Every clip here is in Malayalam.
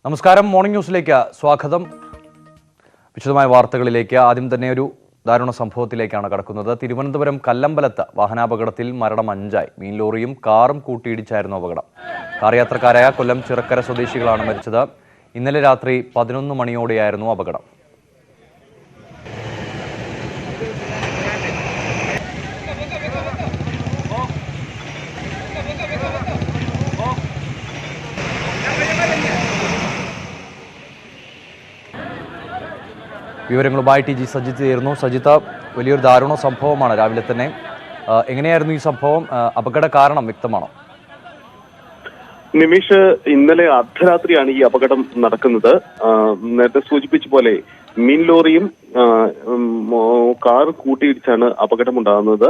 നമസ്കാരം. മോർണിംഗ് ന്യൂസിലേക്ക് സ്വാഗതം. വിശദമായ വാർത്തകളിലേക്ക്. ആദ്യം തന്നെ ഒരു ദാരുണ സംഭവത്തിലേക്കാണ് കടക്കുന്നത്. തിരുവനന്തപുരം കല്ലമ്പലത്ത് വാഹനാപകടത്തിൽ മരണം 5. മീൻ ലോറിയും കാറും കൂട്ടിയിടിച്ചായിരുന്നു അപകടം. കാർ യാത്രക്കാരായ കൊല്ലം ചിറക്കര സ്വദേശികളാണ് മരിച്ചത്. ഇന്നലെ രാത്രി 11 മണിയോടെയായിരുന്നു അപകടം. വിവരങ്ങളുമായി ടി ജി സജിത്ത് ചേരുന്നു. സജിത്ത്, വലിയൊരു ദാരുണ സംഭവമാണ് രാവിലെ തന്നെ. എങ്ങനെയായിരുന്നു ഈ സംഭവം? അപകട കാരണം വ്യക്തമാണോ? നിമിഷ്, ഇന്നലെ അർദ്ധരാത്രിയാണ് ഈ അപകടം നടക്കുന്നത്. നേരത്തെ സൂചിപ്പിച്ച പോലെ മീൻ ലോറിയും കാർ കൂട്ടിയിടിച്ചാണ് അപകടമുണ്ടാകുന്നത്.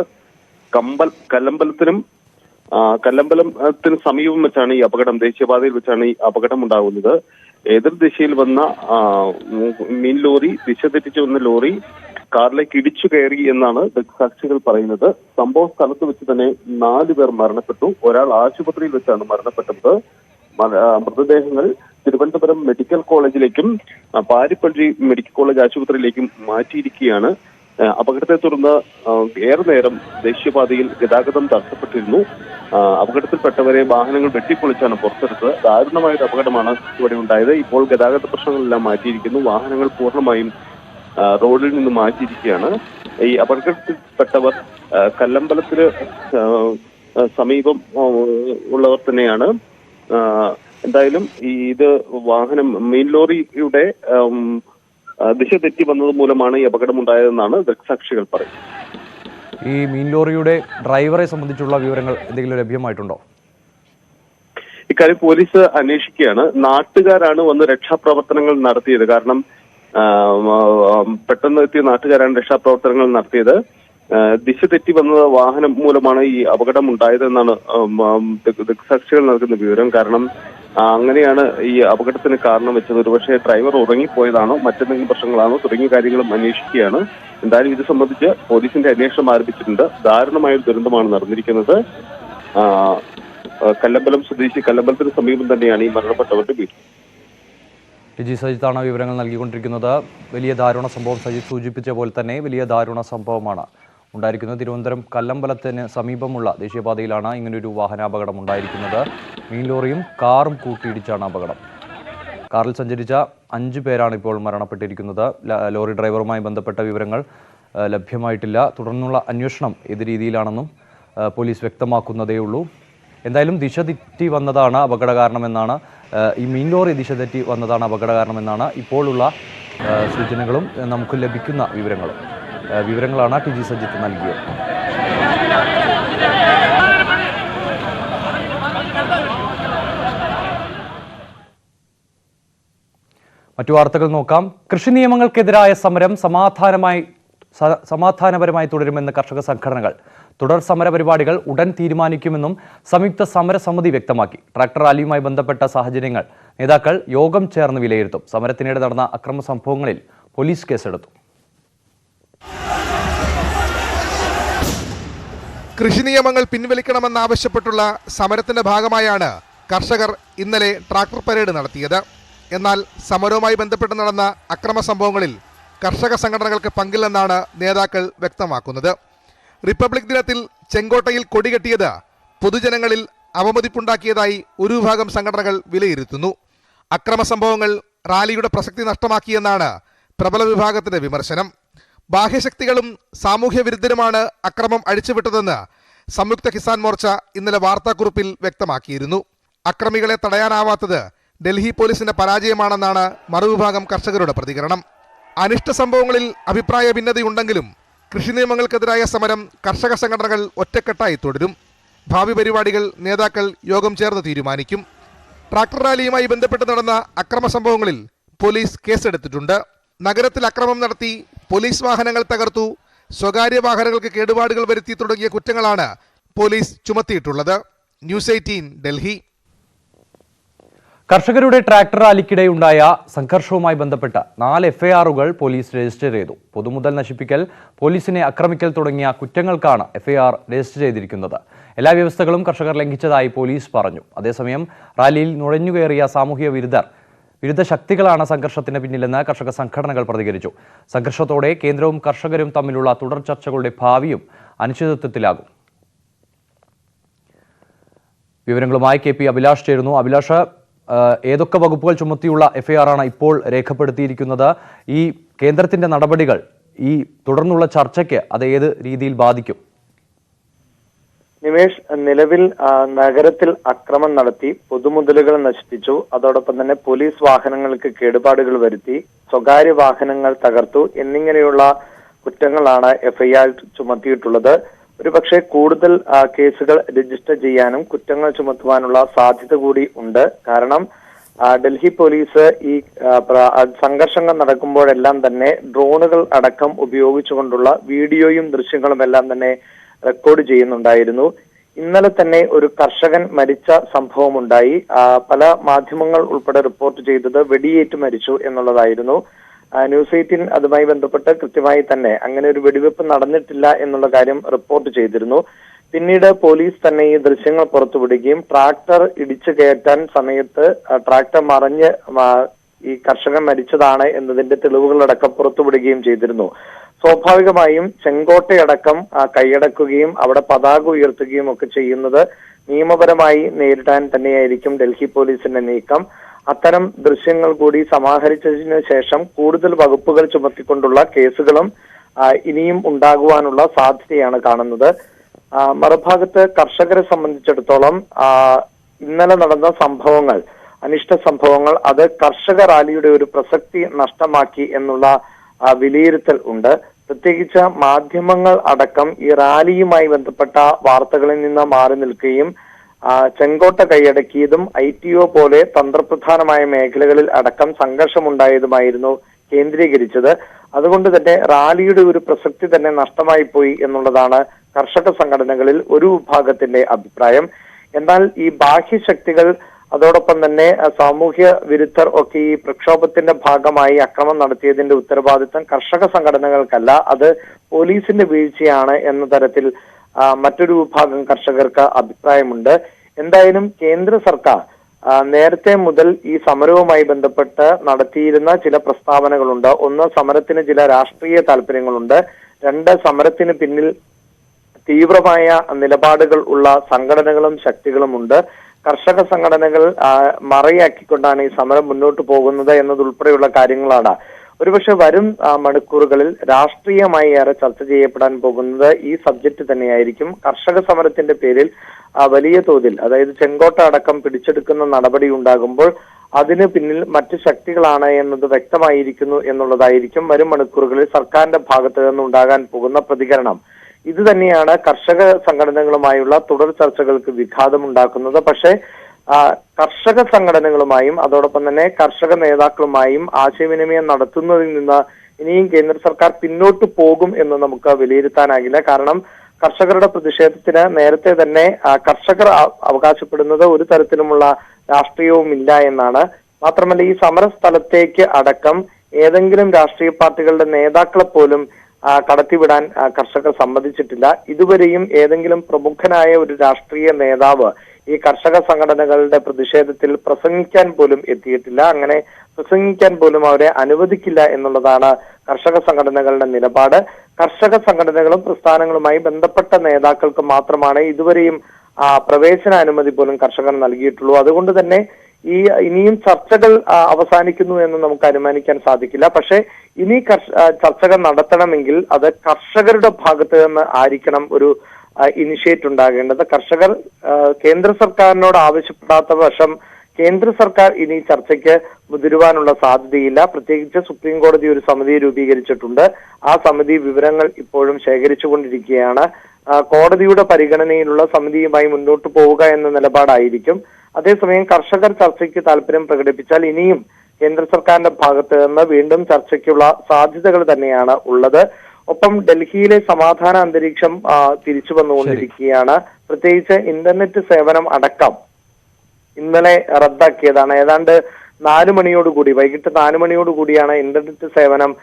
കല്ലമ്പലത്തിന് സമീപം വെച്ചാണ് ഈ അപകടം, ദേശീയപാതയിൽ വെച്ചാണ് ഈ അപകടം ഉണ്ടാകുന്നത്. എതിർ ദിശയിൽ വന്ന മീൻ ലോറി, ദിശ തെറ്റിച്ചു വന്ന ലോറി കാറിലേക്ക് ഇടിച്ചു കയറി എന്നാണ് സാക്ഷികൾ പറയുന്നത്. സംഭവ സ്ഥലത്ത് വെച്ച് തന്നെ 4 പേർ മരണപ്പെട്ടു. ഒരാൾ ആശുപത്രിയിൽ വെച്ചാണ് മരണപ്പെട്ടത്. മൃതദേഹങ്ങൾ തിരുവനന്തപുരം മെഡിക്കൽ കോളേജിലേക്കും പാരിപ്പള്ളി മെഡിക്കൽ കോളേജ് ആശുപത്രിയിലേക്കും മാറ്റിയിരിക്കുകയാണ്. അപകടത്തെ തുടർന്ന് ഏറെ നേരം ദേശീയപാതയിൽ ഗതാഗതം തടസ്സപ്പെട്ടിരുന്നു. അപകടത്തിൽപ്പെട്ടവരെ വാഹനങ്ങൾ വെട്ടിപ്പൊളിച്ചാണ് പുറത്തെടുത്തത്. ദാരുണമായൊരു അപകടമാണ് ഇവിടെ ഉണ്ടായത്. ഇപ്പോൾ ഗതാഗത പ്രശ്നങ്ങളെല്ലാം മാറ്റിയിരിക്കുന്നു. വാഹനങ്ങൾ പൂർണ്ണമായും റോഡിൽ നിന്ന് മാറ്റിയിരിക്കുകയാണ്. ഈ അപകടത്തിൽപ്പെട്ടവർ കല്ലമ്പലത്തിന് സമീപം ഉള്ളവർ തന്നെയാണ്. എന്തായാലും ഇത് വാഹനം മീൻ ലോറിയുടെ ദിശ തെറ്റി വന്നത് മൂലമാണ് ഈ അപകടമുണ്ടായതെന്നാണ് ദൃക്സാക്ഷികൾ പറയുന്നത്. ഈ മീൻ ലോറിയുടെ ഡ്രൈവറെ സംബന്ധിച്ചുള്ള വിവരങ്ങൾ എന്തെങ്കിലും ലഭ്യമായിട്ടുണ്ടോ? ഇക്കാര്യം പോലീസ് അന്വേഷിക്കുകയാണ്. നാട്ടുകാരാണ് വന്ന് രക്ഷാപ്രവർത്തനങ്ങൾ നടത്തിയത്. കാരണം പെട്ടെന്ന് എത്തിയ നാട്ടുകാരാണ് രക്ഷാപ്രവർത്തനങ്ങൾ നടത്തിയത്. ദിശ തെറ്റി വന്ന വാഹനം മൂലമാണ് ഈ അപകടം ഉണ്ടായതെന്നാണ് ദൃക്സാക്ഷികൾ നൽകുന്ന വിവരം. കാരണം അങ്ങനെയാണ് ഈ അപകടത്തിന് കാരണം വെച്ചത്. ഒരുപക്ഷെ ഡ്രൈവർ ഉറങ്ങിപ്പോയതാണോ, മറ്റെന്തെങ്കിലും പ്രശ്നങ്ങളാണോ തുടങ്ങിയ കാര്യങ്ങളും അന്വേഷിക്കുകയാണ്. എന്തായാലും ഇത് സംബന്ധിച്ച് പോലീസിന്റെ അന്വേഷണം ആരംഭിച്ചിട്ടുണ്ട്. ദാരുണമായ ഒരു ദുരന്തമാണ് നടന്നിരിക്കുന്നത്. കല്ലമ്പലം സ്വദേശി, കല്ലമ്പലത്തിന് സമീപം തന്നെയാണ് ഈ മരണപ്പെട്ടവരുടെ വീട്. ടി ജി സജിത്താണ് വിവരങ്ങൾ നൽകിക്കൊണ്ടിരിക്കുന്നത്. വലിയ ദാരുണ സംഭവം, സജിത്ത് സൂചിപ്പിച്ച പോലെ തന്നെ വലിയ ദാരുണ സംഭവമാണ് ഉണ്ടായിരിക്കുന്നത്. തിരുവനന്തപുരം കല്ലമ്പലത്തിന് സമീപമുള്ള ദേശീയപാതയിലാണ് ഇങ്ങനൊരു വാഹനാപകടം ഉണ്ടായിരിക്കുന്നത്. മീൻ ലോറിയും കാറും കൂട്ടിയിടിച്ചാണ് അപകടം. കാറിൽ സഞ്ചരിച്ച 5 പേരാണ് ഇപ്പോൾ മരണപ്പെട്ടിരിക്കുന്നത്. ലോറി ഡ്രൈവറുമായി ബന്ധപ്പെട്ട വിവരങ്ങൾ ലഭ്യമായിട്ടില്ല. തുടർന്നുള്ള അന്വേഷണം ഏത് രീതിയിലാണെന്നും പോലീസ് വ്യക്തമാക്കുന്നതേ ഉള്ളൂ. എന്തായാലും ദിശ തെറ്റി വന്നതാണ് അപകട കാരണമെന്നാണ്, ഈ മീൻ ലോറി ദിശ തെറ്റി വന്നതാണ് അപകട കാരണമെന്നാണ് ഇപ്പോഴുള്ള സൂചനകളും നമുക്ക് ലഭിക്കുന്ന വിവരങ്ങളാണ് ടി ജി സജിത്ത് നൽകിയത്. മറ്റു വാർത്തകൾ നോക്കാം. കൃഷി നിയമങ്ങൾക്കെതിരായ സമരം സമാധാനപരമായി തുടരുമെന്ന് കർഷക സംഘടനകൾ. തുടർ സമര പരിപാടികൾ ഉടൻ തീരുമാനിക്കുമെന്നും സംയുക്ത സമരസമിതി വ്യക്തമാക്കി. ട്രാക്ടർ റാലിയുമായി ബന്ധപ്പെട്ട സാഹചര്യങ്ങൾ നേതാക്കൾ യോഗം ചേർന്ന് വിലയിരുത്തും. സമരത്തിനിടെ നടന്ന അക്രമ സംഭവങ്ങളിൽ പോലീസ് കേസെടുത്തു. കൃഷി നിയമങ്ങൾ പിൻവലിക്കണമെന്നാവശ്യപ്പെട്ടുള്ള സമരത്തിന്റെ ഭാഗമായാണ് കർഷകർ ഇന്നലെ ട്രാക്ടർ പരേഡ് നടത്തിയത്. എന്നാൽ സമരവുമായി ബന്ധപ്പെട്ട് നടന്ന അക്രമ സംഭവങ്ങളിൽ കർഷക സംഘടനകൾക്ക് പങ്കില്ലെന്നാണ് നേതാക്കൾ വ്യക്തമാക്കുന്നത്. റിപ്പബ്ലിക് ദിനത്തിൽ ചെങ്കോട്ടയിൽ കൊടികെട്ടിയത് പൊതുജനങ്ങളിൽ അവമതിപ്പുണ്ടാക്കിയതായി ഒരു വിഭാഗം സംഘടനകൾ വിലയിരുത്തുന്നു. അക്രമ സംഭവങ്ങൾ റാലിയുടെ പ്രസക്തി നഷ്ടമാക്കിയെന്നാണ് പ്രബല വിഭാഗത്തിന്റെ വിമർശനം. ബാഹ്യശക്തികളും സാമൂഹ്യ വിരുദ്ധരുമാണ് അക്രമം അഴിച്ചുവിട്ടതെന്ന് സംയുക്ത കിസാൻ മോർച്ച ഇന്നലെ വാർത്താക്കുറിപ്പിൽ വ്യക്തമാക്കിയിരുന്നു. അക്രമികളെ തടയാനാവാത്തത് ഡൽഹി പോലീസിന്റെ പരാജയമാണെന്നാണ് മറുവിഭാഗം കർഷകരുടെ പ്രതികരണം. അനിഷ്ട സംഭവങ്ങളിൽ അഭിപ്രായ ഭിന്നതയുണ്ടെങ്കിലും കൃഷി നിയമങ്ങൾക്കെതിരായ സമരം കർഷക സംഘടനകൾ ഒറ്റക്കെട്ടായി തുടരും. ഭാവി പരിപാടികൾ നേതാക്കൾ യോഗം ചേർന്ന് തീരുമാനിക്കും. ട്രാക്ടർ റാലിയുമായി ബന്ധപ്പെട്ട് നടന്ന അക്രമ സംഭവങ്ങളിൽ പോലീസ് കേസെടുത്തിട്ടുണ്ട്. നഗരത്തിൽ അക്രമം നടത്തി, പോലീസ് വാഹനങ്ങൾ തകർത്തു, സ്വകാര്യ വാഹനങ്ങൾക്ക് കേടുപാടുകൾ വരുത്തി തുടങ്ങിയ കുറ്റങ്ങളാണ് പോലീസ് ചുമത്തിയിട്ടുള്ളത്. ന്യൂസ് 18 ഡൽഹി. കർഷകരുടെ ട്രാക്ടർ റാലിക്കിടെയുണ്ടായ സംഘർഷവുമായി ബന്ധപ്പെട്ട് 4 എഫ്ഐആറുകൾ പോലീസ് രജിസ്റ്റർ ചെയ്തു. പൊതുമുതൽ നശിപ്പിക്കൽ, പോലീസിനെ ആക്രമിക്കൽ തുടങ്ങിയ കുറ്റങ്ങൾക്കാണ് എഫ്ഐആർ രജിസ്റ്റർ ചെയ്തിരിക്കുന്നത്. എല്ലാ വ്യവസ്ഥകളും കർഷകർ ലംഘിച്ചതായി പോലീസ് പറഞ്ഞു. അതേസമയം റാലിയിൽ നുഴഞ്ഞുകയറിയ സാമൂഹ്യ വിരുദ്ധർ വിരുദ്ധ ശക്തികളാണ് സംഘർഷത്തിന് പിന്നിലെന്ന് കർഷക സംഘടനകൾ പ്രതികരിച്ചു. സംഘർഷത്തോടെ കേന്ദ്രവും കർഷകരും തമ്മിലുള്ള തുടർ ചർച്ചകളുടെ ഭാവിയും അനിശ്ചിതത്വത്തിലാകും. വിവരങ്ങളുമായി KP അഭിലാഷ് ചേരുന്നു. അഭിലാഷ്, ഏതൊക്കെ വകുപ്പുകൾ ചുമത്തിയുള്ള FIR ആണ് ഇപ്പോൾ രേഖപ്പെടുത്തിയിരിക്കുന്നത്? ഈ കേന്ദ്രത്തിന്റെ നടപടികൾ ഈ തുടർന്നുള്ള ചർച്ചയ്ക്ക് അത് ഏത് രീതിയിൽ ബാധിക്കും? നിമേഷ്, നിലവിൽ നഗരത്തിൽ അക്രമം നടത്തി പൊതുമുതലുകൾ നശിപ്പിച്ചു, അതോടൊപ്പം തന്നെ പോലീസ് വാഹനങ്ങൾക്ക് കേടുപാടുകൾ വരുത്തി, സ്വകാര്യ വാഹനങ്ങൾ തകർത്തു എന്നിങ്ങനെയുള്ള കുറ്റങ്ങളാണ് FIR ചുമത്തിയിട്ടുള്ളത്. ഒരുപക്ഷെ കൂടുതൽ കേസുകൾ രജിസ്റ്റർ ചെയ്യാനും കുറ്റങ്ങൾ ചുമത്തുവാനുള്ള സാധ്യത കൂടി ഉണ്ട്. കാരണം ഡൽഹി പോലീസ് ഈ സംഘർഷങ്ങൾ നടക്കുമ്പോഴെല്ലാം തന്നെ ഡ്രോണുകൾ അടക്കം ഉപയോഗിച്ചുകൊണ്ടുള്ള വീഡിയോയും ദൃശ്യങ്ങളും എല്ലാം തന്നെ റെക്കോർഡ് ചെയ്യുന്നുണ്ടായിരുന്നു. ഇന്നലെ തന്നെ ഒരു കർഷകൻ മരിച്ച സംഭവമുണ്ടായി. പല മാധ്യമങ്ങൾ ഉൾപ്പെടെ റിപ്പോർട്ട് ചെയ്തത് വെടിയേറ്റ് മരിച്ചു എന്നുള്ളതായിരുന്നു. ന്യൂസ് 18 അതുമായി ബന്ധപ്പെട്ട് കൃത്യമായി തന്നെ അങ്ങനെ ഒരു വെടിവെപ്പ് നടന്നിട്ടില്ല എന്നുള്ള കാര്യം റിപ്പോർട്ട് ചെയ്തിരുന്നു. പിന്നീട് പോലീസ് തന്നെ ഈ ദൃശ്യങ്ങൾ പുറത്തുവിടുകയും ട്രാക്ടർ ഇടിച്ചു കയറ്റാൻ സമയത്ത് ട്രാക്ടർ മറിഞ്ഞ് ഈ കർഷകൻ മരിച്ചതാണ് എന്നതിന്റെ തെളിവുകളടക്കം പുറത്തുവിടുകയും ചെയ്തിരുന്നു. സ്വാഭാവികമായും ചെങ്കോട്ടയടക്കം കൈയടക്കുകയും അവിടെ പതാക ഉയർത്തുകയും ഒക്കെ ചെയ്യുന്നത് നിയമപരമായി നേരിടാൻ തന്നെയായിരിക്കും ഡൽഹി പോലീസിന്റെ നീക്കം. അത്തരം ദൃശ്യങ്ങൾ കൂടി സമാഹരിച്ചതിന് ശേഷം കൂടുതൽ വകുപ്പുകൾ ചുമത്തിക്കൊണ്ടുള്ള കേസുകളും ഇനിയും ഉണ്ടാകുവാനുള്ള സാധ്യതയാണ് കാണുന്നത്. മറുഭാഗത്ത് കർഷകരെ സംബന്ധിച്ചിടത്തോളം ഇന്നലെ നടന്ന സംഭവങ്ങൾ, അനിഷ്ട സംഭവങ്ങൾ, അത് കർഷക റാലിയുടെ ഒരു പ്രസക്തി നഷ്ടമാക്കി എന്നുള്ള വിലയിരുത്തൽ ഉണ്ട്. പ്രത്യേകിച്ച് മാധ്യമങ്ങൾ അടക്കം ഈ റാലിയുമായി ബന്ധപ്പെട്ട വാർത്തകളിൽ നിന്ന് മാറി നിൽക്കുകയും ചെങ്കോട്ട കൈയടക്കിയതും ITO പോലെ തന്ത്രപ്രധാനമായ മേഖലകളിൽ അടക്കം സംഘർഷമുണ്ടായതുമായിരുന്നു കേന്ദ്രീകരിച്ചത്. അതുകൊണ്ട് തന്നെ റാലിയുടെ ഒരു പ്രസക്തി തന്നെ നഷ്ടമായി പോയി എന്നുള്ളതാണ് കർഷക സംഘടനകളിൽ ഒരു വിഭാഗത്തിന്റെ അഭിപ്രായം. എന്നാൽ ഈ ബാഹ്യശക്തികൾ, അതോടൊപ്പം തന്നെ സാമൂഹ്യ വിരുദ്ധർ ഒക്കെ ഈ പ്രക്ഷോഭത്തിന്റെ ഭാഗമായി അക്രമം നടത്തിയതിന്റെ ഉത്തരവാദിത്തം കർഷക സംഘടനകൾക്കല്ല, അത് പോലീസിന്റെ വീഴ്ചയാണ് എന്ന തരത്തിൽ മറ്റൊരു വിഭാഗം കർഷകർക്ക് അഭിപ്രായമുണ്ട്. എന്തായാലും കേന്ദ്ര സർക്കാർ നേരത്തെ മുതൽ ഈ സമരവുമായി ബന്ധപ്പെട്ട് നടത്തിയിരുന്ന ചില പ്രസ്താവനകളുണ്ട്. ഒന്ന്, സമരത്തിന് ചില രാഷ്ട്രീയ താല്പര്യങ്ങളുണ്ട്. രണ്ട്, സമരത്തിന് പിന്നിൽ തീവ്രമായ നിലപാടുകൾ ഉള്ള സംഘടനകളും ശക്തികളുമുണ്ട്. കർഷക സംഘടനകൾ മറയാക്കിക്കൊണ്ടാണ് ഈ സമരം മുന്നോട്ട് പോകുന്നത് എന്നതുൾപ്പെടെയുള്ള കാര്യങ്ങളാണ് ഒരുപക്ഷെ വരും മണിക്കൂറുകളിൽ രാഷ്ട്രീയമായി ഏറെ ചർച്ച ചെയ്യപ്പെടാൻ പോകുന്നത് ഈ സബ്ജക്ട് തന്നെയായിരിക്കും. കർഷക സമരത്തിന്റെ പേരിൽ വലിയ തോതിൽ, അതായത് ചെങ്കോട്ട അടക്കം പിടിച്ചെടുക്കുന്ന നടപടി ഉണ്ടാകുമ്പോൾ അതിന് പിന്നിൽ മറ്റു ശക്തികളാണ് എന്നത് വ്യക്തമായിരിക്കുന്നു എന്നുള്ളതായിരിക്കും വരും മണിക്കൂറുകളിൽ സർക്കാരിന്റെ ഭാഗത്ത് നിന്നുണ്ടാകാൻ പോകുന്ന പ്രതികരണം. ഇത് തന്നെയാണ് കർഷക സംഘടനകളുമായുള്ള തുടർ ചർച്ചകൾക്ക് വിഘാതമുണ്ടാക്കുന്നത്. പക്ഷേ കർഷക സംഘടനകളുമായും അതോടൊപ്പം തന്നെ കർഷക നേതാക്കളുമായും ആശയവിനിമയം നടത്തുന്നതിൽ നിന്ന് ഇനിയും കേന്ദ്ര സർക്കാർ പിന്നോട്ട് പോകും എന്ന് നമുക്ക് വിലയിരുത്താനാകില്ല. കാരണം കർഷകരുടെ പ്രതിഷേധത്തിന് നേരത്തെ തന്നെ കർഷകർ അവകാശപ്പെടുന്നത് ഒരു തരത്തിലുമുള്ള രാഷ്ട്രീയവും ഇല്ല എന്നാണ്. മാത്രമല്ല ഈ സമര സ്ഥലത്തേക്ക് അടക്കം ഏതെങ്കിലും രാഷ്ട്രീയ പാർട്ടികളുടെ നേതാക്കളെ പോലും കടത്തിവിടാൻ കർഷകർ സമ്മതിച്ചിട്ടില്ല. ഇതുവരെയും ഏതെങ്കിലും പ്രമുഖനായ ഒരു രാഷ്ട്രീയ നേതാവ് ഈ കർഷക സംഘടനകളുടെ പ്രതിഷേധത്തിൽ പ്രസംഗിക്കാൻ പോലും എത്തിയിട്ടില്ല. അങ്ങനെ പ്രസംഗിക്കാൻ പോലും അവരെ അനുവദിക്കില്ല എന്നുള്ളതാണ് കർഷക സംഘടനകളുടെ നിലപാട്. കർഷക സംഘടനകളും പ്രസ്ഥാനങ്ങളുമായി ബന്ധപ്പെട്ട നേതാക്കൾക്ക് മാത്രമാണ് ഇതുവരെയും പ്രവേശന അനുമതി പോലും കർഷകർ നൽകിയിട്ടുള്ളൂ. അതുകൊണ്ട് തന്നെ ഇനിയും ചർച്ചകൾ അവസാനിക്കുന്നു എന്ന് നമുക്ക് അനുമാനിക്കാൻ സാധിക്കില്ല. പക്ഷേ ഇനി ചർച്ചകൾ നടത്തണമെങ്കിൽ അത് കർഷകരുടെ ഭാഗത്ത് നിന്ന് ആയിരിക്കണം ഒരു ഇനിഷ്യേറ്റ് ഉണ്ടാകേണ്ടത്. കർഷകർ കേന്ദ്ര സർക്കാരിനോട് ആവശ്യപ്പെടാത്ത പക്ഷം കേന്ദ്ര സർക്കാർ ഇനി ചർച്ചയ്ക്ക് മുതിരുവാനുള്ള സാധ്യതയില്ല. പ്രത്യേകിച്ച് സുപ്രീം കോടതി ഒരു സമിതി രൂപീകരിച്ചിട്ടുണ്ട്. ആ സമിതി വിവരങ്ങൾ ഇപ്പോഴും ശേഖരിച്ചുകൊണ്ടിരിക്കുകയാണ്. കോടതിയുടെ പരിഗണനയിലുള്ള സമിതിയുമായി മുന്നോട്ട് പോവുക എന്ന നിലപാടായിരിക്കും. അതേസമയം കർഷകർ ചർച്ചയ്ക്ക് താല്പര്യം പ്രകടിപ്പിച്ചാൽ ഇനിയും കേന്ദ്ര സർക്കാരിന്റെ ഭാഗത്ത് നിന്ന് വീണ്ടും ചർച്ചയ്ക്കുള്ള സാധ്യതകൾ തന്നെയാണ് ഉള്ളത്. ഒപ്പം ഡൽഹിയിലെ സമാധാന അന്തരീക്ഷം തിരിച്ചു വന്നുകൊണ്ടിരിക്കുകയാണ്. പ്രത്യേകിച്ച് ഇന്റർനെറ്റ് സേവനം അടക്കം ഇന്നലെ റദ്ദാക്കിയതാണ്. ഏതാണ്ട് 4 മണിയോടുകൂടി, വൈകിട്ട് 4 മണിയോടുകൂടിയാണ് ഇന്റർനെറ്റ് സേവനം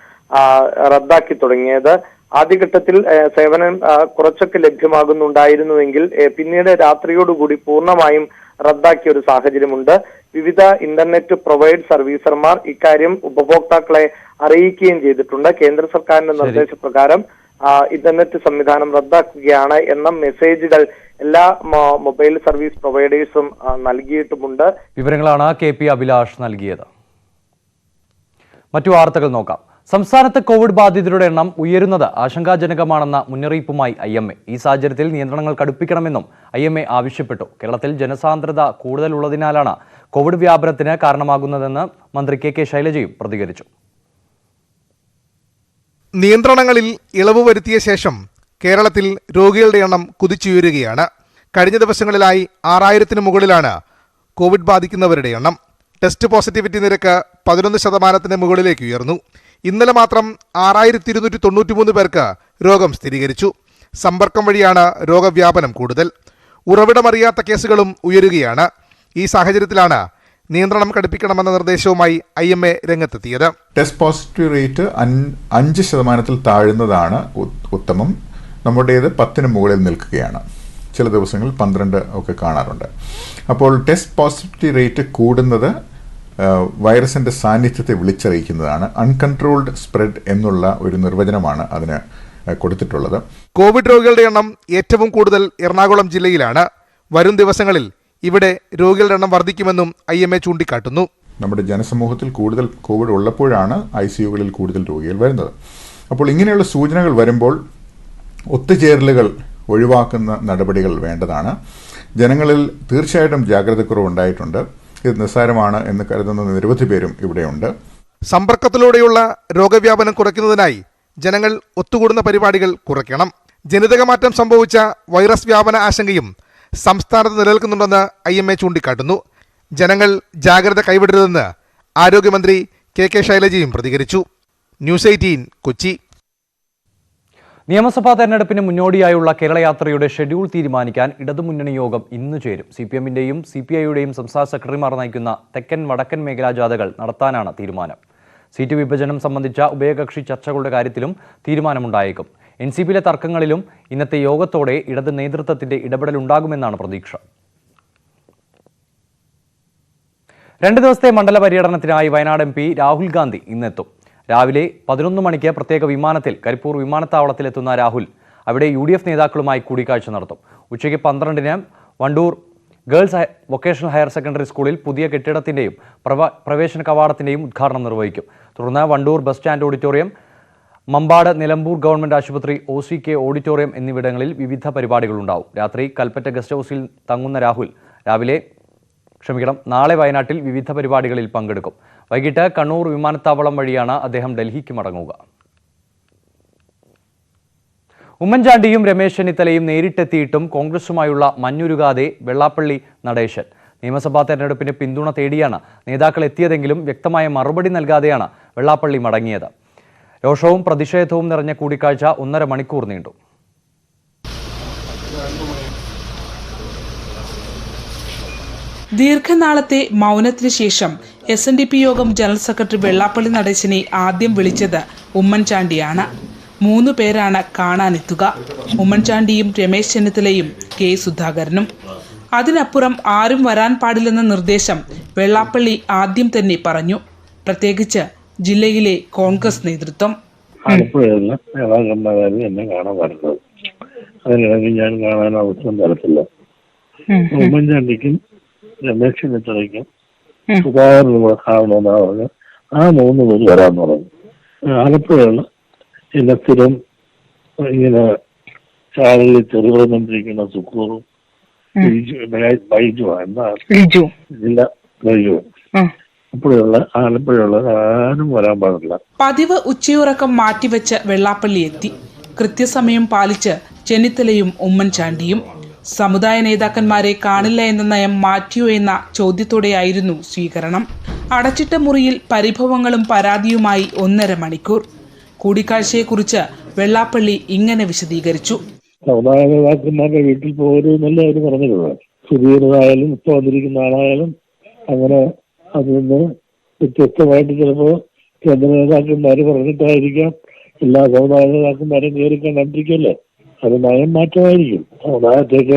റദ്ദാക്കി തുടങ്ങിയത്. ആദ്യഘട്ടത്തിൽ സേവനം കുറച്ചൊക്കെ ലഭ്യമാകുന്നുണ്ടായിരുന്നുവെങ്കിൽ പിന്നീട് രാത്രിയോടുകൂടി പൂർണ്ണമായും റദ്ദാക്കിയ ഒരു സാഹചര്യമുണ്ട്. വിവിധ ഇന്റർനെറ്റ് പ്രൊവൈഡ് സർവീസർമാർ ഇക്കാര്യം ഉപഭോക്താക്കളെ അറിയിക്കുകയും ചെയ്തിട്ടുണ്ട്. കേന്ദ്ര സർക്കാരിന്റെ നിർദ്ദേശപ്രകാരം ഇന്റർനെറ്റ് സംവിധാനം റദ്ദാക്കുകയാണ് എന്ന മെസ്സേജുകൾ എല്ലാ മൊബൈൽ സർവീസ് പ്രൊവൈഡേഴ്സും നൽകിയിട്ടുമുണ്ട്. വിവരങ്ങളാണ് KP അഭിലാഷ് നൽകിയത്. മറ്റു വാർത്തകൾ നോക്കാം. സംസ്ഥാനത്ത് കോവിഡ് ബാധിതരുടെ എണ്ണം ഉയരുന്നത് ആശങ്കാജനകമാണെന്ന മുന്നറിയിപ്പുമായി IMA. ഈ സാഹചര്യത്തിൽ നിയന്ത്രണങ്ങൾ കടുപ്പിക്കണമെന്നും IMA ആവശ്യപ്പെട്ടു. കേരളത്തിൽ ജനസാന്ദ്രത കൂടുതലുള്ളതിനാലാണ് കോവിഡ് വ്യാപനത്തിന് കാരണമാകുന്നതെന്ന് മന്ത്രി KK ശൈലജയും പ്രതികരിച്ചു. നിയന്ത്രണങ്ങളിൽ ഇളവ് വരുത്തിയ ശേഷം കേരളത്തിൽ രോഗികളുടെ എണ്ണം കുതിച്ചുയരുകയാണ്. കഴിഞ്ഞ ദിവസങ്ങളിലായി 6000-ന് മുകളിലാണ് കോവിഡ് ബാധിക്കുന്നവരുടെ എണ്ണം. ടെസ്റ്റ് പോസിറ്റിവിറ്റി നിരക്ക് 11% മുകളിലേക്ക് ഉയർന്നു. ഇന്നലെ മാത്രം 6293 പേർക്ക് രോഗം സ്ഥിരീകരിച്ചു. സമ്പർക്കം വഴിയാണ് രോഗവ്യാപനം കൂടുതൽ. ഉറവിടമറിയാത്ത കേസുകളും ഉയരുകയാണ്. ഈ സാഹചര്യത്തിലാണ് നിയന്ത്രണം കടുപ്പിക്കണമെന്ന നിർദ്ദേശവുമായി IMA രംഗത്തെത്തിയത്. ടെസ്റ്റ് പോസിറ്റിവ് റേറ്റ് 5% താഴുന്നതാണ് ഉത്തമം. നമ്മുടേത് 10-ന് മുകളിൽ നിൽക്കുകയാണ്. ചില ദിവസങ്ങളിൽ 12 ഒക്കെ കാണാറുണ്ട്. അപ്പോൾ ടെസ്റ്റ് പോസിറ്റിവിറ്റി റേറ്റ് കൂടുന്നത് വൈറസിന്റെ സാന്നിധ്യത്തെ വിളിച്ചറിയിക്കുന്നതാണ്. അൺകൺട്രോൾഡ് സ്പ്രെഡ് എന്നുള്ള ഒരു നിർവചനമാണ് അതിന് കൊടുത്തിട്ടുള്ളത്. കോവിഡ് രോഗികളുടെ എണ്ണം ഏറ്റവും കൂടുതൽ എറണാകുളം ജില്ലയിലാണ്. വരും ദിവസങ്ങളിൽ ഇവിടെ രോഗികളുടെ എണ്ണം വർദ്ധിക്കുമെന്നും IMA ചൂണ്ടിക്കാട്ടുന്നു. നമ്മുടെ ജനസമൂഹത്തിൽ കൂടുതൽ കോവിഡ് ഉള്ളപ്പോഴാണ് ICUകളിൽ കൂടുതൽ രോഗികൾ വരുന്നത്. അപ്പോൾ ഇങ്ങനെയുള്ള സൂചനകൾ വരുമ്പോൾ ഒത്തുചേരലുകൾ ഒഴിവാക്കുന്ന നടപടികൾ വേണ്ടതാണ്. ജനങ്ങളിൽ തീർച്ചയായിട്ടും ജാഗ്രതക്കുറവുണ്ടായിട്ടുണ്ട്. ഇത് നിസ്സാരമാണ് എന്ന് കരുതുന്ന നിരവധി പേരും ഇവിടെയുണ്ട്. സമ്പർക്കത്തിലൂടെയുള്ള രോഗവ്യാപനം കുറയ്ക്കുന്നതിനായി ജനങ്ങൾ ഒത്തുകൂടുന്ന പരിപാടികൾ കുറയ്ക്കണം. ജനിതകമാറ്റം സംഭവിച്ച വൈറസ് വ്യാപന ആശങ്കയും സംസ്ഥാനത്ത് നിലനിൽക്കുന്നുണ്ടെന്ന് IMA ചൂണ്ടിക്കാട്ടുന്നു. ജനങ്ങൾ ജാഗ്രത കൈവിടരുതെന്ന് ആരോഗ്യമന്ത്രി KK ശൈലജയും പ്രതികരിച്ചു. ന്യൂസ് 18 കൊച്ചി. നിയമസഭാ തെരഞ്ഞെടുപ്പിന് മുന്നോടിയായുള്ള കേരളയാത്രയുടെ ഷെഡ്യൂൾ തീരുമാനിക്കാൻ ഇടതുമുന്നണി യോഗം ഇന്ന് ചേരും. CPM-ന്റെയും CPI-യുടെയും സംസ്ഥാന സെക്രട്ടറിമാർ നയിക്കുന്ന തെക്കൻ വടക്കൻ മേഖലാ ജാഥകൾ നടത്താനാണ് തീരുമാനം. സീറ്റ് വിഭജനം സംബന്ധിച്ച ഉഭയകക്ഷി ചർച്ചകളുടെ കാര്യത്തിലും തീരുമാനമുണ്ടായേക്കും. NCP-യിലെ തർക്കങ്ങളിലും ഇന്നത്തെ യോഗത്തോടെ ഇടത് നേതൃത്വത്തിന്റെ ഇടപെടലുണ്ടാകുമെന്നാണ് പ്രതീക്ഷ. 2 ദിവസത്തെ മണ്ഡല പര്യടനത്തിനായി വയനാട് MP രാഹുൽ ഗാന്ധി ഇന്നെത്തും. രാവിലെ 11 മണിക്ക് പ്രത്യേക വിമാനത്തിൽ കരിപ്പൂർ വിമാനത്താവളത്തിലെത്തുന്ന രാഹുൽ അവിടെ UDF നേതാക്കളുമായി കൂടിക്കാഴ്ച നടത്തും. ഉച്ചയ്ക്ക് 12-ന് Wandoor girls vocational higher secondary സ്കൂളിൽ പുതിയ കെട്ടിടത്തിന്റെയും പ്രവേശന കവാടത്തിന്റെയും ഉദ്ഘാടനം നിർവഹിക്കും. തുടർന്ന് Wandoor bus stand auditorium, Mambad Nilambur government ആശുപത്രി OCK ഓഡിറ്റോറിയം എന്നിവിടങ്ങളിൽ വിവിധ പരിപാടികളുണ്ടാവും. രാത്രി കൽപ്പറ്റ ഗസ്റ്റ് ഹൌസിൽ തങ്ങുന്ന രാഹുൽ നാളെ വയനാട്ടിൽ വിവിധ പരിപാടികളിൽ പങ്കെടുക്കും. വൈകിട്ട് കണ്ണൂർ വിമാനത്താവളം വഴിയാണ് അദ്ദേഹം ഡൽഹിക്ക് മടങ്ങുക. ഉമ്മൻചാണ്ടിയും രമേശ് ചെന്നിത്തലയും നേരിട്ടെത്തിയിട്ടും കോൺഗ്രസുമായുള്ള മഞ്ഞുരുകാതെ വെള്ളാപ്പള്ളി നടേശൻ. നിയമസഭാ തെരഞ്ഞെടുപ്പിന് പിന്തുണ തേടിയാണ് നേതാക്കൾ എത്തിയതെങ്കിലും വ്യക്തമായ മറുപടി നൽകാതെയാണ് വെള്ളാപ്പള്ളി മടങ്ങിയത്. രോഷവും പ്രതിഷേധവും നിറഞ്ഞ കൂടിക്കാഴ്ച 1.5 മണിക്കൂർ നീണ്ടു. ദീർഘനാളത്തെ മൗനത്തിന് ശേഷം SNDP യോഗം ജനറൽ സെക്രട്ടറി വെള്ളാപ്പള്ളി നടേശനെ ആദ്യം വിളിച്ചത് ഉമ്മൻചാണ്ടിയാണ്. 3 പേരാണ് കാണാനെത്തുക. ഉമ്മൻചാണ്ടിയും രമേശ് ചെന്നിത്തലയും K സുധാകരനും. അതിനപ്പുറം ആരും വരാൻ പാടില്ലെന്ന നിർദ്ദേശം വെള്ളാപ്പള്ളി ആദ്യം തന്നെ പറഞ്ഞു. പ്രത്യേകിച്ച് ജില്ലയിലെ കോൺഗ്രസ് നേതൃത്വം. ആലപ്പുഴയുള്ള നേതാക്കന്മാരും എന്നെ കാണാൻ വരുന്നത്. അതിനിടയ്ക്ക് ഞാൻ കാണാൻ അവസരം തരത്തില്ല. ഉമ്മൻചാണ്ടിക്കും രമേശ് ചെന്നിത്തലയ്ക്കും സുധാകരനും കൂടെ കാണണമെന്നാണ് പറഞ്ഞത്. ആ 3 പേര് വരാമെന്ന് പറഞ്ഞു. ആലപ്പുഴയുള്ള എന്നെ സ്ഥിരം ഇങ്ങനെ ചാനലിൽ ചെറുപറന്നിരിക്കുന്ന സുക്കൂറും ബൈജു ജില്ല ബൈജു ആലപ്പുഴയുള്ള ആരും വരാൻ പാടില്ല. പതിവ് ഉച്ചയുറക്കം മാറ്റിവെച്ച് വെള്ളാപ്പള്ളി എത്തി. കൃത്യസമയം പാലിച്ച് ചെന്നിത്തലയും ഉമ്മൻചാണ്ടിയും. സമുദായ നേതാക്കന്മാരെ കാണില്ല എന്ന നയം മാറ്റിയോ എന്ന ചോദ്യത്തോടെയായിരുന്നു സ്വീകരണം. അടച്ചിട്ട മുറിയിൽ പരിഭവങ്ങളും പരാതിയുമായി 1.5 മണിക്കൂർ. കൂടിക്കാഴ്ചയെക്കുറിച്ച് വെള്ളാപ്പള്ളി ഇങ്ങനെ വിശദീകരിച്ചു. സമുദായ നേതാക്കന്മാരുടെ വീട്ടിൽ പോകരുതെന്നല്ല അവർ പറഞ്ഞിട്ടുള്ളത്. സുധീരനായാലും ഇപ്പൊ വന്നിരിക്കുന്ന ആളായാലും അങ്ങനെ അതിൽ നിന്ന് വ്യത്യസ്തമായിട്ട് ചിലപ്പോൾ കേന്ദ്ര നേതാക്കന്മാർ പറഞ്ഞിട്ടായിരിക്കാം എല്ലാ സമുദായ നേതാക്കന്മാരും കയറി കണ്ടിരിക്കല്ലേ. അത് നയം മാറ്റമായിരിക്കും. സമുദായത്തേക്ക്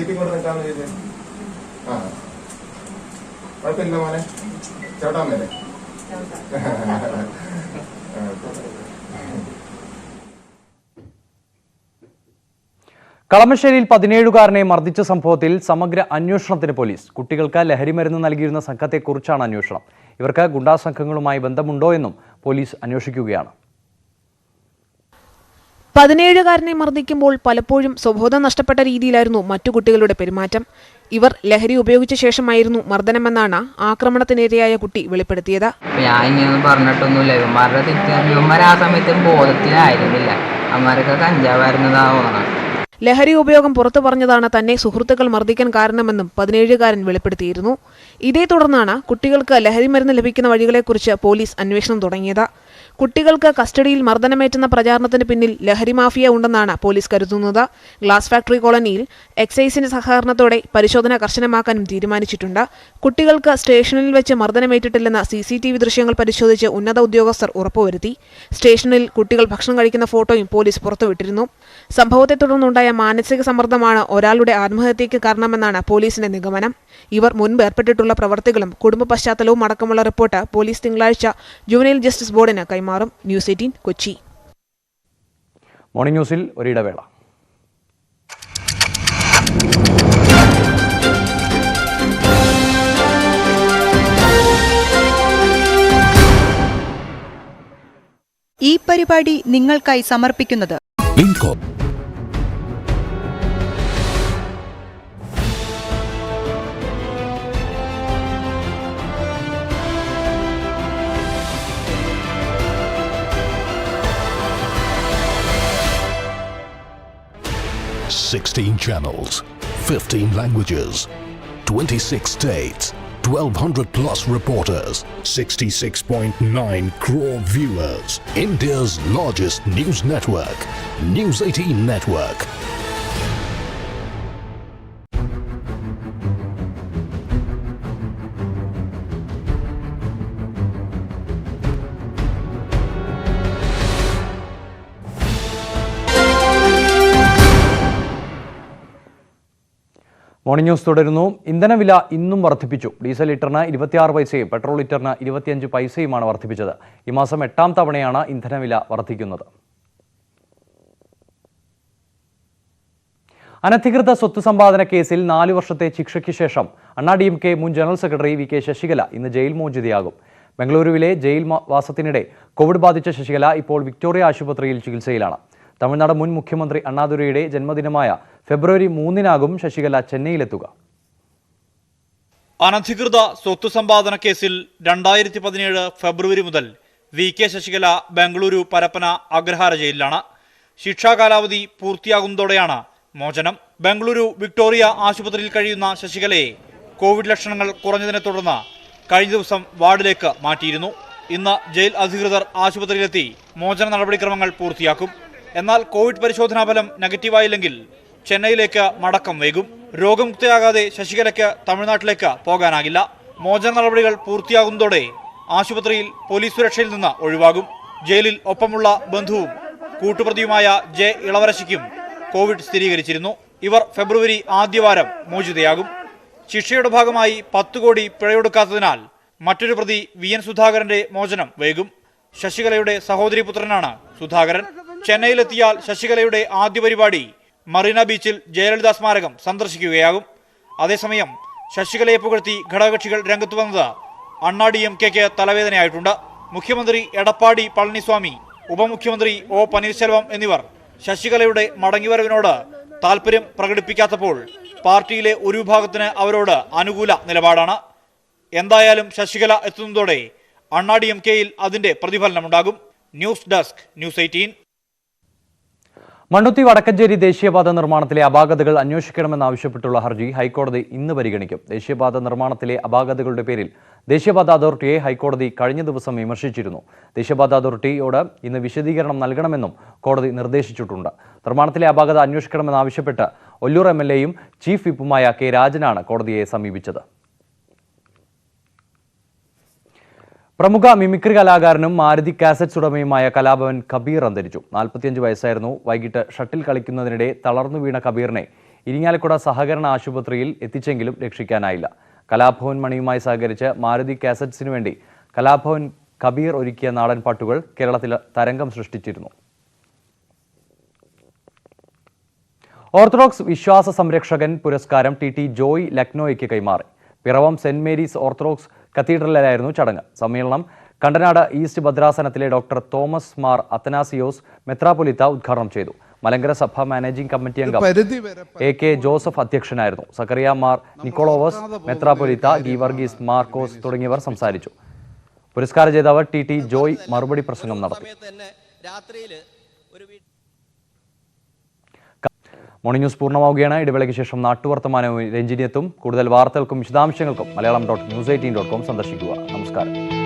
നീട്ടി കൊണ്ട് നിൽക്കാന്ന് ചോദിച്ചേ. ആ കുഴപ്പമില്ല മോനെ, ചവിട്ടാൻ മേലെ. കളമശ്ശേരിയിൽ 17-കാരനെ മർദ്ദിച്ച സംഭവത്തിൽ സമഗ്ര അന്വേഷണത്തിന് പോലീസ്. കുട്ടികൾക്ക് ലഹരിമരുന്ന് നൽകിയിരുന്ന സംഘത്തെക്കുറിച്ചാണ് അന്വേഷണം. ഇവർക്ക് ഗുണ്ടാ സംഘങ്ങളുമായി ബന്ധമുണ്ടോ എന്നും പോലീസ് അന്വേഷിക്കുകയാണ്. 17-കാരനെ മർദ്ദിക്കുമ്പോൾ പലപ്പോഴും സ്വബോധം നഷ്ടപ്പെട്ട രീതിയിലായിരുന്നു മറ്റു കുട്ടികളുടെ പെരുമാറ്റം. ഇവർ ലഹരി ഉപയോഗിച്ച ശേഷമായിരുന്നു മർദ്ദനമെന്നാണ് ആക്രമണത്തിനിരയായ കുട്ടി വെളിപ്പെടുത്തിയത്. ഞാൻ ഇങ്ങനെയൊന്നും പറഞ്ഞിട്ടൊന്നുമില്ല. ഇവന്മാരുടെ ഇവന്മാർ ആ സമയത്ത് ബോധത്തിലായിരുന്നില്ല. അവന്മാരൊക്കെ കഞ്ചാവായിരുന്നതാവണം. ലഹരി ഉപയോഗം പുറത്തു പറഞ്ഞതാണ് തന്നെ സുഹൃത്തുക്കൾ മർദ്ദിക്കാൻ കാരണമെന്നും 17-കാരൻ വെളിപ്പെടുത്തിയിരുന്നു. ഇതേ തുടർന്നാണ് കുട്ടികൾക്ക് ലഹരിമരുന്ന് ലഭിക്കുന്ന വഴികളെക്കുറിച്ച് പോലീസ് അന്വേഷണം തുടങ്ങിയത്. കുട്ടികൾക്ക് കസ്റ്റഡിയിൽ മർദ്ദനമേറ്റുന്ന പ്രചാരണത്തിന് പിന്നിൽ ലഹരി മാഫിയ ഉണ്ടെന്നാണ് പോലീസ് കരുതുന്നത്. ഗ്ലാസ് ഫാക്ടറി കോളനിയിൽ എക്സൈസിന്റെ സഹകരണത്തോടെ പരിശോധന കർശനമാക്കാനും തീരുമാനിച്ചിട്ടുണ്ട്. കുട്ടികൾക്ക് സ്റ്റേഷനിൽ വെച്ച് മർദ്ദനമേറ്റിട്ടില്ലെന്ന CCTV ദൃശ്യങ്ങൾ പരിശോധിച്ച് ഉന്നത ഉദ്യോഗസ്ഥർ ഉറപ്പുവരുത്തി. സ്റ്റേഷനിൽ കുട്ടികൾ ഭക്ഷണം കഴിക്കുന്ന ഫോട്ടോയും പോലീസ് പുറത്തുവിട്ടിരുന്നു. സംഭവത്തെ തുടർന്നുണ്ടായ മാനസിക സമ്മർദ്ദമാണ് ഒരാളുടെ ആത്മഹത്യയ്ക്ക് കാരണമെന്നാണ് പോലീസിന്റെ നിഗമനം. ഇവർ മുൻപ് ഏർപ്പെട്ടിട്ടുള്ള പ്രവർത്തികളും കുടുംബ പശ്ചാത്തലവും അടക്കമുള്ള റിപ്പോർട്ട് പോലീസ് തിങ്കളാഴ്ച ജുവനൈൽ ജസ്റ്റിസ് ബോർഡിന് കൈമാറും. ന്യൂസ് 18 കൊച്ചി. മോർണിംഗ് ന്യൂസിൽ ഒരിടവേള. ഈ പരിപാടി നിങ്ങൾക്കായി സമർപ്പിക്കുന്നത് Incom. "16 channels, 15 languages, 26 states, 1,200 plus reporters, 66.9 crore viewers. India's largest news network, News 18 Network." Morning news തുടരുന്നു. ഇന്ധനവില ഇന്നും വർദ്ധിപ്പിച്ചു. ഡീസൽ ലിറ്ററിന് 26 പൈസയും പെട്രോൾ ലിറ്ററിന് 25 പൈസയുമാണ് വർദ്ധിപ്പിച്ചത്. ഈ മാസം 8ാം തവണയാണ് ഇന്ധനവില വർദ്ധിക്കുന്നത്. അനധികൃത സ്വത്ത് സമ്പാദന കേസിൽ 4 വർഷത്തെ ശിക്ഷയ്ക്ക് ശേഷം DMK മുൻ ജനറൽ സെക്രട്ടറി VK ശശികല ഇന്ന് ജയിൽ മോചിതയാകും. ബംഗളൂരുവിലെ ജയിൽ വാസത്തിനിടെ കോവിഡ് ബാധിച്ച ശശികല ഇപ്പോൾ വിക്ടോറിയ ആശുപത്രിയിൽ ചികിത്സയിലാണ്. തമിഴ്നാട് മുൻ മുഖ്യമന്ത്രി അണ്ണാദുരൈയുടെ ജന്മദിനമായ ഫെബ്രുവരി 3-നാകും ശശികല ചെന്നൈയിലെത്തുക. അനധികൃത സ്വത്ത് സമ്പാദന കേസിൽ 2017 ഫെബ്രുവരി മുതൽ VK ശശികല ബംഗളൂരു പരപ്പന അഗ്രഹാര ജയിലിലാണ്. ശിക്ഷാ കാലാവധി പൂർത്തിയാകുന്നതോടെയാണ് മോചനം. ബംഗളൂരു വിക്ടോറിയ ആശുപത്രിയിൽ കഴിയുന്ന ശശികലയെ കോവിഡ് ലക്ഷണങ്ങൾ കുറഞ്ഞതിനെ തുടർന്ന് കഴിഞ്ഞ ദിവസം വാർഡിലേക്ക് മാറ്റിയിരുന്നു. ഇന്ന് ജയിൽ അധികൃതർ ആശുപത്രിയിലെത്തി മോചന നടപടിക്രമങ്ങൾ പൂർത്തിയാക്കും. എന്നാൽ കോവിഡ് പരിശോധനാ ഫലം നെഗറ്റീവായില്ലെങ്കിൽ ചെന്നൈയിലേക്ക് മടക്കം വൈകും. രോഗമുക്തയാകാതെ ശശികലയ്ക്ക് തമിഴ്നാട്ടിലേക്ക് പോകാനാകില്ല. മോചന നടപടികൾ പൂർത്തിയാകുന്നതോടെ ആശുപത്രിയിൽ പോലീസ് സുരക്ഷയിൽ നിന്ന് ഒഴിവാകും. ജയിലിൽ ഒപ്പമുള്ള ബന്ധുവും കൂട്ടുപ്രതിയുമായ J. ഇളവരശിക്കും കോവിഡ് സ്ഥിരീകരിച്ചിരുന്നു. ഇവർ ഫെബ്രുവരി ആദ്യവാരം മോചിതയാകും. ശിക്ഷയുടെ ഭാഗമായി 10 കോടി പിഴയൊടുക്കാത്തതിനാൽ മറ്റൊരു പ്രതി VN സുധാകരന്റെ മോചനം വൈകും. ശശികലയുടെ സഹോദരി പുത്രനാണ് സുധാകരൻ. ചെന്നൈയിലെത്തിയാൽ ശശികലയുടെ ആദ്യ പരിപാടി മറീന ബീച്ചിൽ ജയലളിത സ്മാരകം സന്ദർശിക്കുകയാകും. അതേസമയം ശശികലയെ പുകഴ്ത്തി ഘടകകക്ഷികൾ രംഗത്ത് വന്നത് DMKക്ക് തലവേദനയായിട്ടുണ്ട്. മുഖ്യമന്ത്രി എടപ്പാടി പളനിസ്വാമി, ഉപമുഖ്യമന്ത്രി O. പനീർശെൽവം എന്നിവർ ശശികലയുടെ മടങ്ങിവരവിനോട് താൽപര്യം പ്രകടിപ്പിക്കാത്തപ്പോൾ പാർട്ടിയിലെ ഒരു വിഭാഗത്തിന് അവരോട് അനുകൂല നിലപാടാണ്. എന്തായാലും ശശികല എത്തുന്നതോടെ DMKയിൽ അതിന്റെ പ്രതിഫലനമുണ്ടാകും. News desk, news 18. Mannuthy Vadakkanchery ദേശീയപാത നിർമ്മാണത്തിലെ അപാകതകൾ അന്വേഷിക്കണമെന്നാവശ്യപ്പെട്ടുള്ള ഹർജി ഹൈക്കോടതി ഇന്ന് പരിഗണിക്കും. ദേശീയപാത നിർമ്മാണത്തിലെ അപാകതകളുടെ പേരിൽ ദേശീയപാത അതോറിറ്റിയെ ഹൈക്കോടതി കഴിഞ്ഞ ദിവസം വിമർശിച്ചിരുന്നു. ദേശീയപാത അതോറിറ്റിയോട് ഇന്ന് വിശദീകരണം നൽകണമെന്നും കോടതി നിർദ്ദേശിച്ചിട്ടുണ്ട്. നിർമ്മാണത്തിലെ അപാകത അന്വേഷിക്കണമെന്നാവശ്യപ്പെട്ട് ഒല്ലൂർ MLAയും ചീഫ് വിപ്പുമായ K. രാജനാണ് കോടതിയെ സമീപിച്ചത്. പ്രമുഖ മിമിക്രി കലാകാരനും മാരുതി കാസറ്റ്സ് ഉടമയുമായ കലാഭവൻ കബീർ അന്തരിച്ചു. 45 വയസ്സായിരുന്നു. വൈകിട്ട് ഷട്ടിൽ കളിക്കുന്നതിനിടെ തളർന്നു വീണ കബീറിനെ ഇരിങ്ങാലക്കുട സഹകരണ ആശുപത്രിയിൽ എത്തിച്ചെങ്കിലും രക്ഷിക്കാനായില്ല. കലാഭവൻ മണിയുമായി സഹകരിച്ച് മാരുതി കാസറ്റ്സിനു വേണ്ടി കലാഭവൻ കബീർ ഒരുക്കിയ നാടൻ പാട്ടുകൾ കേരളത്തിൽ തരംഗം സൃഷ്ടിച്ചിരുന്നു. ഓർത്തഡോക്സ് വിശ്വാസ സംരക്ഷകൻ പുരസ്കാരം ടി ജോയ് ലക്നോയ്ക്ക് കൈമാറി. പിറവം സെന്റ് മേരീസ് ഓർത്തഡോക്സ് കത്തീഡ്രലിലായിരുന്നു ചടങ്ങ്. സമ്മേളനം കണ്ടനാട് ഈസ്റ്റ് ഭദ്രാസനത്തിലെ ഡോക്ടർ തോമസ് മാർ അത്തനാസിയോസ് മെത്രാപൊലിത്ത ഉദ്ഘാടനം ചെയ്തു. മലങ്കര സഭ മാനേജിംഗ് കമ്മിറ്റി അംഗം AK ജോസഫ് അധ്യക്ഷനായിരുന്നു. സക്കറിയ മാർ നിക്കോളോവസ് മെത്രാപൊലിത്ത, ഗീവർഗീസ് മാർക്കോസ് തുടങ്ങിയവർ സംസാരിച്ചു. പുരസ്കാര ജേതാവ് ടി ജോയ് മറുപടി പ്രസംഗം നടത്തി. മോർണിംഗ് ന്യൂസ് പൂർണ്ണമാവുകയാണ്. ഇടവേളയ്ക്ക് ശേഷം നാട്ടുവർത്തമാനവും രഞ്ജിനിയത്തും. കൂടുതൽ വാർത്തകൾക്കും വിശദാംശങ്ങൾക്കും Malayalam.news18.com സന്ദർശിക്കുക. നമസ്കാരം.